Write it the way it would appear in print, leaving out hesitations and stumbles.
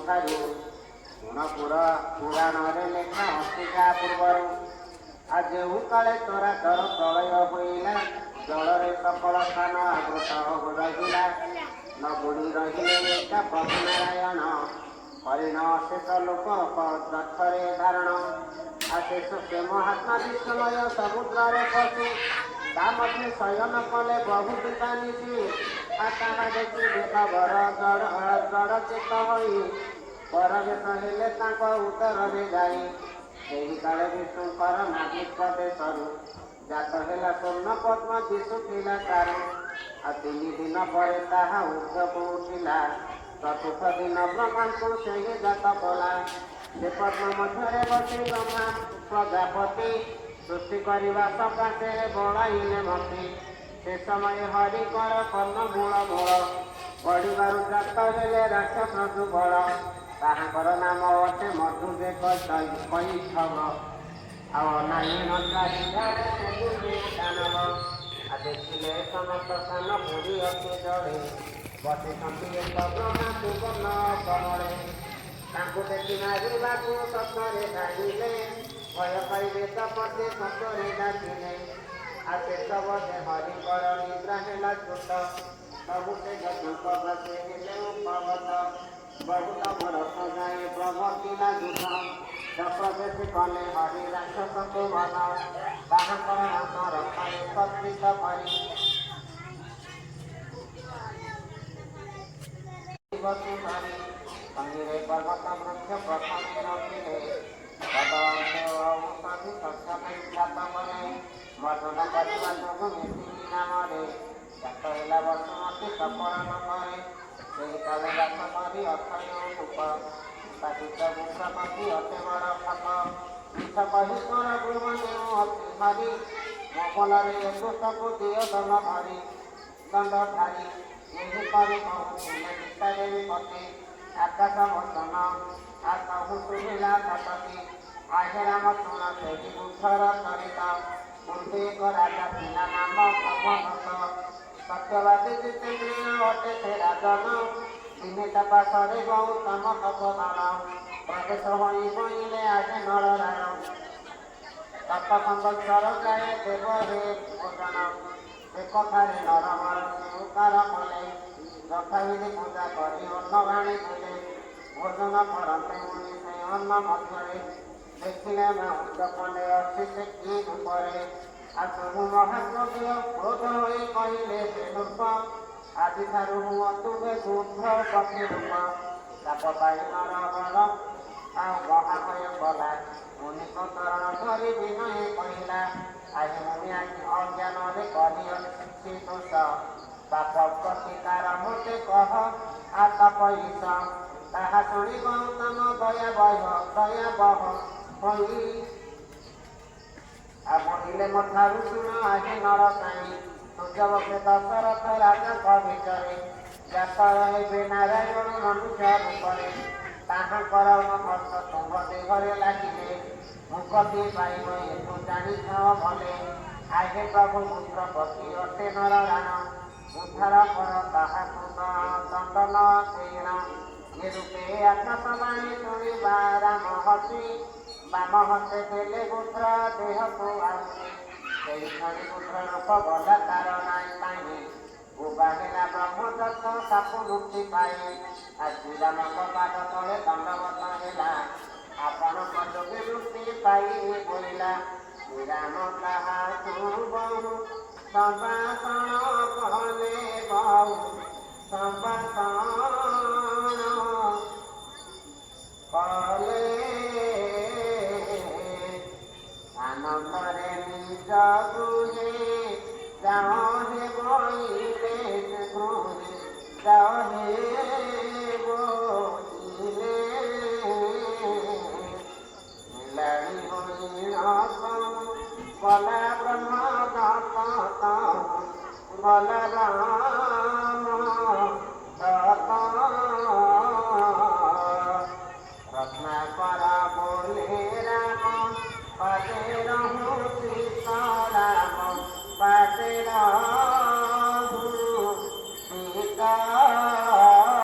ଠାରୁ ଗୁଣପୁର ପୁରାଣରେ ଲେଖା ଅସିକା ପୂର୍ବରୁ ଆଉ ଯେଉଁ କାଳେ ଚରାଚର ପ୍ରଳୟ ହୋଇଲା ଜଳରେ ସକଳ ସ୍ଥାନ ଆବୃତ ରହିଲା ନ ବୁଡ଼ି ରହିଲେ ଏକା ପ୍ରଭୁ ନାରାୟଣ ହରିଣ ଶେଷ ଲୋକ ଦକ୍ଷରେ ଧାରଣ ଆଉ ଶେଷ ସେ ମହାତ୍ମା ବିଶ୍ୱମୟ ସମୁଦ୍ରରେ ପଶୁ ତା ମଧ୍ୟ ଶୟନ କଲେ ବହୁ ପିତାନିସି ଆଉ ତାହା ଦେଖି ବେକବର ଜଡ଼ ଚେତ ହୋଇ ପରବେଶ ହେଲେ ତାଙ୍କ ଉତ୍ତରରେ ଯାଇ ସେହି କାଳେ ବିଷ୍ଣୁଙ୍କର ନାଭି ପ୍ରଦେଶରୁ ଜାତ ହେଲା ସ୍ୱର୍ଣ୍ଣ ପଦ୍ମ ଦିଶୁଥିଲା ତାରୁ ଆଉ 3 ଦିନ ପରେ ତାହା ଉର୍ଦ୍ଧ୍ୱକୁ ଉଠିଲା ଚତୁର୍ଥ ଦିନ ବ୍ରହ୍ମାଙ୍କୁ ସେହି ଜାତ କଲା ସେ ପଦ୍ମ ମଧ୍ୟରେ ବସି ବ୍ରହ୍ମା ପ୍ରଜାପତି ସୃଷ୍ଟି କରିବା ସକାଶେ ବଳାଇଲେ ମତି ସେ ସମୟ ହରିଙ୍କର କର୍ଣ୍ଣ ମୂଳ ବଢ଼ିବାରୁ ଜାତ ହେଲେ ରାକ୍ଷସ ଯୁଗଳ ତାହାଙ୍କର ନାମ ଅଟେ ମଧୁରେ କୈଠବ ଆଉ ଅନାହୀନ ଦାନବ ଆଉ ଦେଖିଲେ ସମସ୍ତ ସ୍ଥାନ ପୁରୀ ଅତି ଜଳେ ବସିଛନ୍ତି ଏକ ବ୍ରହ୍ମା ସୁବର୍ଣ୍ଣ କମଳେ ତାଙ୍କୁ ଦେଖି ମାରିବାକୁ ସତରେ ଧାଇଁଲେ ଭୟ ପାଇବେ ତପତେ ସତରେ ଡାକିଲେ ଆଉ ଶେଷ ବୋଧେ ହରିଙ୍କର ନିଦ୍ରା ହେଲା ଛୋଟ ସବୁ ସେ ଯଜ୍ଞ ବସେ ହେଲେ ଉପବତ ବହୁତ ବରଷ ଯାଏ ପ୍ରବର୍ତ୍ତିଲା ଯୁଦ୍ଧ ଚକ୍ରବେଶୀ କଲେ ହରି ରାକ୍ଷସଙ୍କୁ ବଧ ତାହାଙ୍କର ନାଶ ରଥରେ ଏକତ୍ରିତ କରି ସଙ୍ଗୀରେ ପର୍ବତ ବୃକ୍ଷ ପ୍ରଥମେ ରଖିଲେ ପଦଅଂଶ ଔଷଧି ଶସ୍ୟ ବିଖ୍ୟାତ କଲେ ବର୍ଣ୍ଣନା କରିବା ଯୋଗୁଁ ମିଶିକି ନାମରେ ଜାତ ହେଲା ବସୁମତୀ ସପରଣ କରେ ସେହି କାଳେ ବାସ କରି ଅଥୟ ରୂପ ପାଟିତ ବୃଷପତି ଅତେ ବଡ଼ ଫକ ମିଛ କହି କର ଗୃହ ନେଉ ଅତି ହରି ମୋବଲରେ ଦୁଷ୍ଟକୁ ଦିଅ ଦଣ୍ଡ ଧରି ଦଣ୍ଡ ଧାରି ଏହିପରି କହୁଥିଲେ ଗୀତାଦେବୀ ପତି ଆକାଶ ବସନ ଆକାଶ ଶୁଭିଲା ସତତି ଆହେ ରାମ ଶୁଣ ସେହି ବୁଦ୍ଧର ଚରିତ ପୂର୍ବେ ଏକ ରାଜା ଥିଲା ନାମ ପବନତ ସତ୍ୟବାଦୀ ଜିତେନ୍ଦ୍ରିୟ ଅଟେ ସେ ରାଜନ ଦିନେ ତା ପାଶରେ ଗୌତମ ତପୋଧନ ପ୍ରବେଶ ହୋଇ ବୋଇଲେ ଆଗେ ନରରାଣ ତପ ସଂବତ୍ସର ଯାଏ ଦେବ ହେ ଭୋଜନ ସେ କଥାରେ ନରମର ସ୍ୱୀକାର କଲେ ଯଥାବିଧି ପୂଜା କରି ଅନ୍ନ ଆଣିଥିଲେ ଭୋଜନ କରନ୍ତେ ମୁନି ସେ ଅନ୍ନ ମଧ୍ୟରେ ଦେଖିଲେ ମାଉସ କଲେ ଅଛି ସେ କି ରୂପରେ ଆଉ ସବୁ ମହାପ୍ରଭୁ କ୍ରୋଧ ହୋଇ କହିଲେ ସେ ରୂପ ଆଜିଠାରୁ ହୁଅନ୍ତୁ ବେ ବୁଦ୍ଧ ପକ୍ଷୀ ରୂପ ତାପ ପାଇ ନରବର ଆଉ ମହାଭୟ କଲା ମୁନିଙ୍କ ଚରଣ ଧରି ବିନୟ କହିଲା ଆଜି ମୁନି ଆଜି ଅଜ୍ଞାନରେ କରିଅଛି ଦୋଷ ପାପ ପ୍ରତିକାର ମୋତେ କହ ଆତପଇସ ତାହା ଶୁଣି ଗୌତମ ଦୟାବହ ହୋଇ ଆଉ ବହିଲେ ମଠାରୁ ଶୁଣ ଆଜି ନରସାଣୀ ସୂର୍ଯ୍ୟବଂଶେ ଦଶରଥ ରାଜାଙ୍କ ଭିତରେ ଜାତ ହେବେ ନାରାୟଣ ମନୁଷ୍ୟ ରୂପରେ ତାହାଙ୍କର ହସ୍ତ ତୁମ୍ଭ ଦେହରେ ଲାଗିଲେ ମୁଖଟି ପାଇବ ଏକୁ ଜାଣିଥାଅ ଭଲେ ଆଗେ ପ୍ରଭୁ ପୁତ୍ରପତି ଅଟେ ନରରାଣ ଉଦ୍ଧାର କର ତାହାକୁ ଦଣ୍ଡନ ସେଣ ଏ ରୂପେ ଆକାଶବାଣୀ ଶୁଣିବା ରାମ ହସି ବାମ ହସ୍ତେ ଦେଲେ ବୁଦ୍ଧ ଦେହକୁ ଆସି ସେହି କ୍ଷଣି ବୁଦ୍ଧ ରୂପ ଗଲା ତାର ନାଇଁ ପାଣି ଉବା ହେଲା ବ୍ରହ୍ମଦତ୍ତ ସାପୁ ମୁକ୍ତି ପାଇ ଆଜି ରାମଙ୍କ ପାଦ ତଳେ ଦଣ୍ଡବତ ହେଲା ଆପଣଙ୍କ ଯୋଗେ ମୁକ୍ତି ପାଇ ବୋଇଲା ରାମ ତାହାକୁ ବହୁ ସମ୍ଭାଷଣ କଲେ ବହୁ ସମ୍ଭାଷଣ